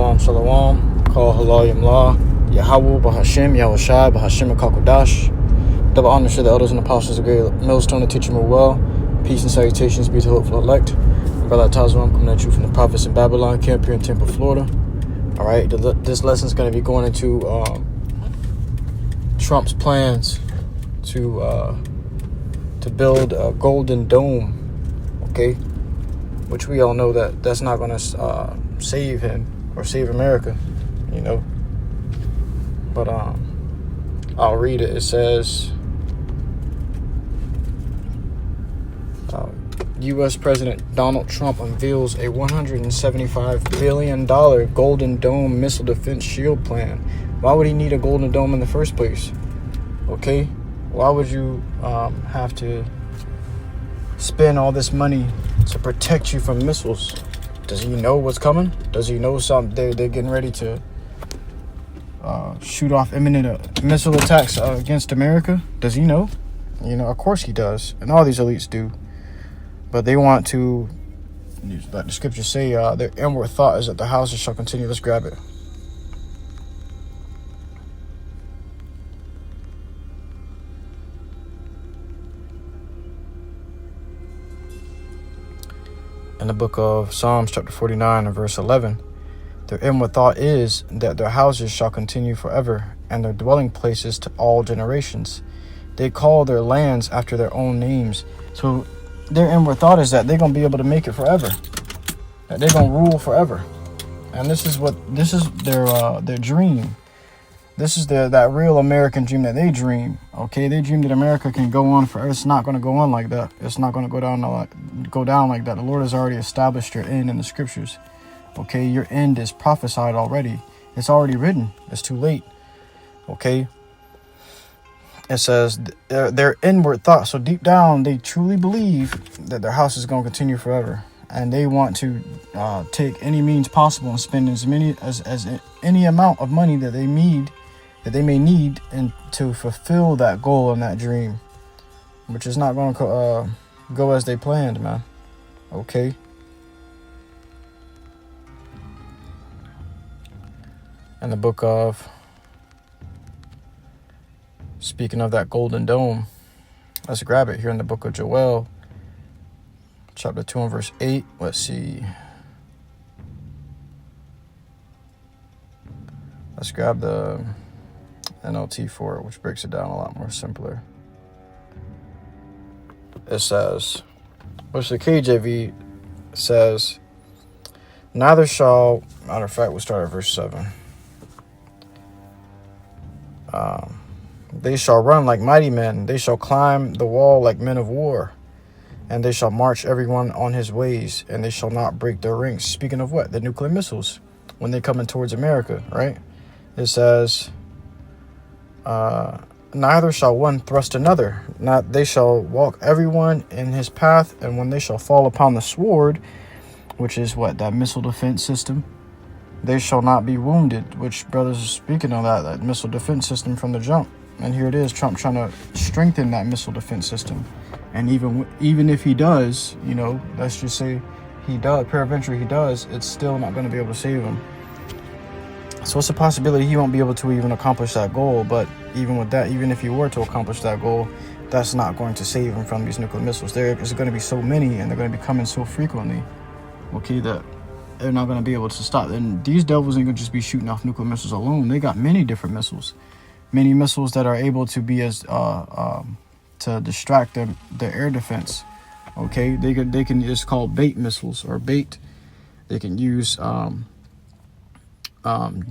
Shalom, Shalom. Call halal yamla. YAHAWAH, BAHASHAM, YAHWASHI, BAHASHAM, and KAKODASH. Double honor to the elders and apostles of great millstone to teach them well. Peace and salutations be to hopeful elect. Brother Tazwa, I'm coming at you from the prophets in Babylon camp here in Tampa, Florida. Alright, this lesson is going to be going into Trump's plans to build a golden dome, okay? Which we all know that that's not going to save him or save America, you know. But I'll read it. It says, U.S. President Donald Trump unveils a $175 billion Golden Dome missile defense shield plan. Why would he need a Golden Dome in the first place? Okay? Why would you have to spend all this money to protect you from missiles? Does he know what's coming? Does he know they're getting ready to shoot off imminent missile attacks against America? Does he know? You know, of course he does. And all these elites do. But they want to, like the scriptures say, their inward thought is that the houses shall continue. Let's grab it. In the book of Psalms chapter 49 and verse 11, their inward thought is that their houses shall continue forever, and their dwelling places to all generations. They call their lands after their own names. So their inward thought is that they're going to be able to make it forever, that they're going to rule forever. And this is their dream. This is that real American dream that they dream. Okay, they dream that America can go on forever. It's not going to go on like that. It's not going to go down like that. The Lord has already established your end in the scriptures. Okay, your end is prophesied already. It's already written. It's too late. Okay. It says their inward thought. So deep down, they truly believe that their house is going to continue forever, and they want to take any means possible and spend as any amount of money that they may need, and to fulfill that goal and that dream, which is not going to go as they planned, man. Okay. In the book of, speaking of that golden dome, let's grab it here in the book of Joel, chapter 2 and verse 8. Let's see. Let's grab the NLT for it, which breaks it down a lot more simpler. It says, which the KJV says, neither shall, matter of fact, we'll start at verse 7. They shall run like mighty men. They shall climb the wall like men of war. And they shall march everyone on his ways. And they shall not break their ranks. Speaking of what? The nuclear missiles. When they're coming towards America, right? It says, neither shall one thrust another. Not they shall walk everyone in his path. And when they shall fall upon the sword, which is what? That missile defense system. They shall not be wounded. Which, brothers, are speaking of that missile defense system from the jump. And here it is, Trump trying to strengthen that missile defense system. And even if he does, you know, let's just say he does, peradventure he does, it's still not going to be able to save him. So it's a possibility he won't be able to even accomplish that goal. But even with that, even if he were to accomplish that goal, that's not going to save him from these nuclear missiles. There is going to be so many, and they're going to be coming so frequently, okay, that they're not going to be able to stop. And these devils ain't going to just be shooting off nuclear missiles alone. They got many different missiles. Many missiles that are able to be as to distract the air defense. Okay, they can just call bait missiles or bait. They can use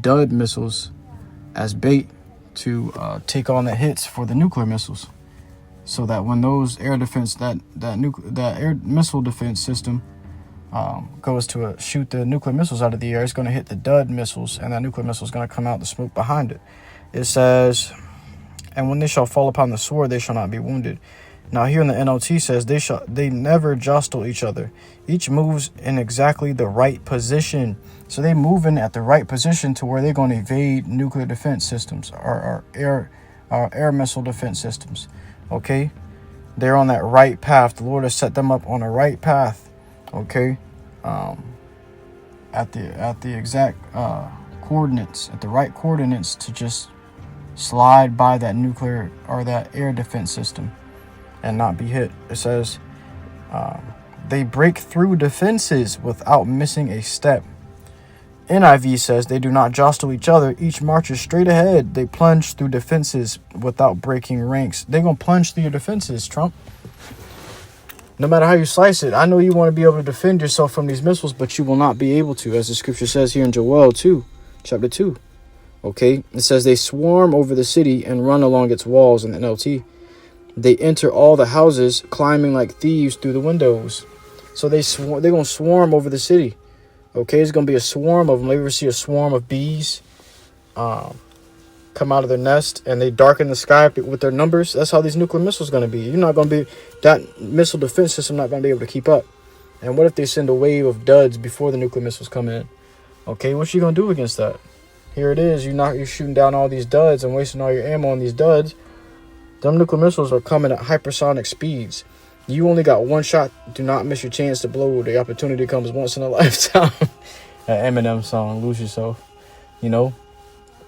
dud missiles as bait to take on the hits for the nuclear missiles, so that when those air defense that air missile defense system goes to shoot the nuclear missiles out of the air, it's going to hit the dud missiles, and that nuclear missile is going to come out the smoke behind it. It says, and when they shall fall upon the sword, they shall not be wounded. Now here in the NLT says they never jostle each other. Each moves in exactly the right position. So they moving at the right position to where they're going to evade nuclear defense systems or air missile defense systems. Okay, they're on that right path. The Lord has set them up on a right path. Okay, at the exact coordinates, at the right coordinates, to just slide by that nuclear or that air defense system and not be hit. It says they break through defenses without missing a step. NIV says they do not jostle each other. Each marches straight ahead. They plunge through defenses without breaking ranks. They're going to plunge through your defenses, Trump. No matter how you slice it. I know you want to be able to defend yourself from these missiles, but you will not be able to, as the scripture says here in Joel 2, chapter 2. Okay, it says they swarm over the city and run along its walls in the NLT. They enter all the houses, climbing like thieves through the windows. So they're going to swarm over the city. Okay, it's going to be a swarm of them. You ever see a swarm of bees come out of their nest and they darken the sky with their numbers? That's how these nuclear missiles are going to be. You're not going to be, that missile defense system not going to be able to keep up. And what if they send a wave of duds before the nuclear missiles come in? Okay, what you going to do against that? Here it is. You're shooting down all these duds and wasting all your ammo on these duds. Them nuclear missiles are coming at hypersonic speeds. You only got one shot. Do not miss your chance to blow. The opportunity comes once in a lifetime. That Eminem song, Lose Yourself. You know?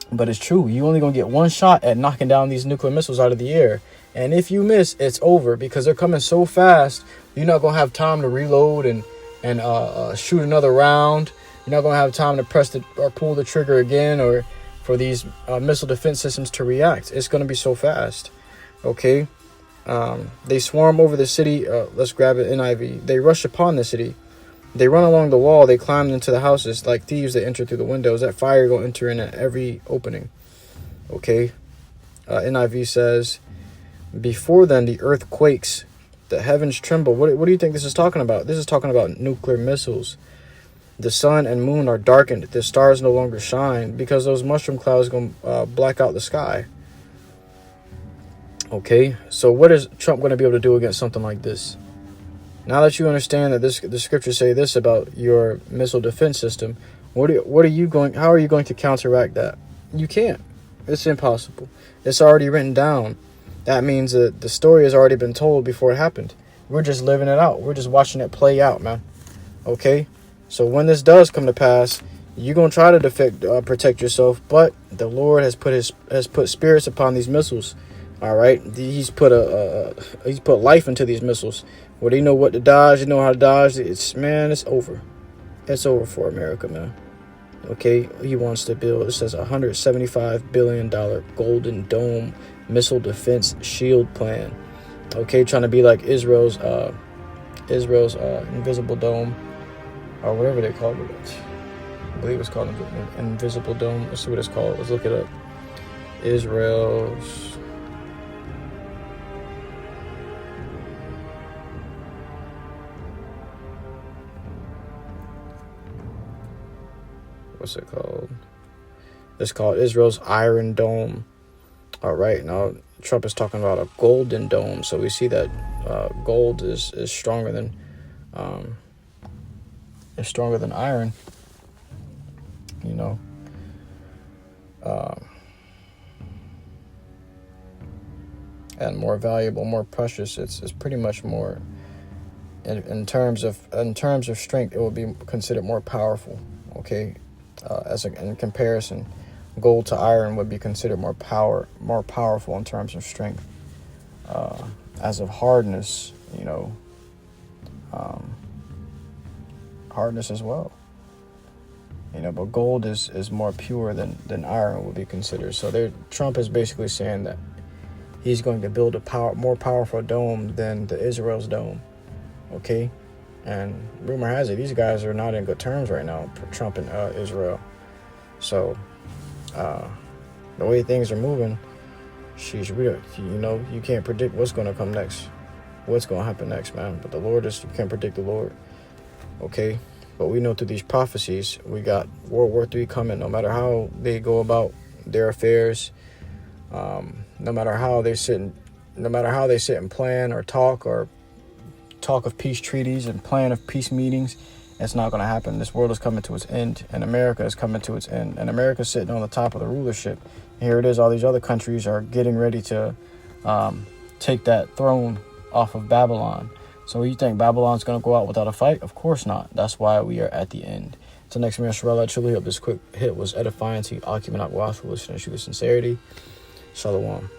But it's true. You only going to get one shot at knocking down these nuclear missiles out of the air. And if you miss, it's over. Because they're coming so fast, you're not going to have time to reload and shoot another round. You're not going to have time to press or pull the trigger again, or for these missile defense systems to react. It's going to be so fast. Okay? They swarm over the city. Let's grab it, NIV. They rush upon the city. They run along the wall. They climb into the houses like thieves. They enter through the windows. That fire will enter in at every opening. Okay? NIV says, before then the earth quakes, the heavens tremble. What do you think this is talking about? This is talking about nuclear missiles. The sun and moon are darkened. The stars no longer shine because those mushroom clouds are going to black out the sky. Okay, so what is Trump going to be able to do against something like this? Now that you understand that the scriptures say this about your missile defense system, how are you going to counteract that? You can't. It's impossible. It's already written down. That means that the story has already been told before it happened. We're just living it out. We're just watching it play out, man. Okay? So when this does come to pass, you're going to try to protect yourself, but the Lord has put spirits upon these missiles. All right, he's put life into these missiles. Well, they know what to dodge. They know how to dodge. It's over. It's over for America, man. Okay, he wants to build. It says $175 billion Golden Dome missile defense shield plan. Okay, trying to be like Israel's invisible dome, or whatever they call it. I believe it's called invisible dome. Let's see what it's called. Let's look it up. Israel's. What's it called? It's called Israel's Iron Dome. All right, now Trump is talking about a golden dome, so we see that gold is stronger than iron. You know, and more valuable, more precious. It's pretty much more in terms of strength. It will be considered more powerful. Okay. In comparison, gold to iron would be considered more powerful in terms of strength. As of hardness, hardness as well. But gold is more pure than iron would be considered. So Trump is basically saying that he's going to build a more powerful dome than the Israel's dome. Okay. And rumor has it, these guys are not in good terms right now, Trump and Israel. So, the way things are moving, you can't predict what's going to come next, what's going to happen next, man. But you can't predict the Lord. Okay? But we know through these prophecies, we got World War III coming. No matter how they go about their affairs, no matter how they sit and plan or talk of peace treaties and plan of peace meetings, it's not going to happen. This world is coming to its end, and America is coming to its end, and America's sitting on the top of the rulership. Here it is, all these other countries are getting ready to take that throne off of Babylon. So you think Babylon's going to go out without a fight? Of course not. That's why we are at the end. To next man, Sharala, I truly hope this quick hit was edifying to you. Akiman Akwath, listening to you with sincerity. Shalom.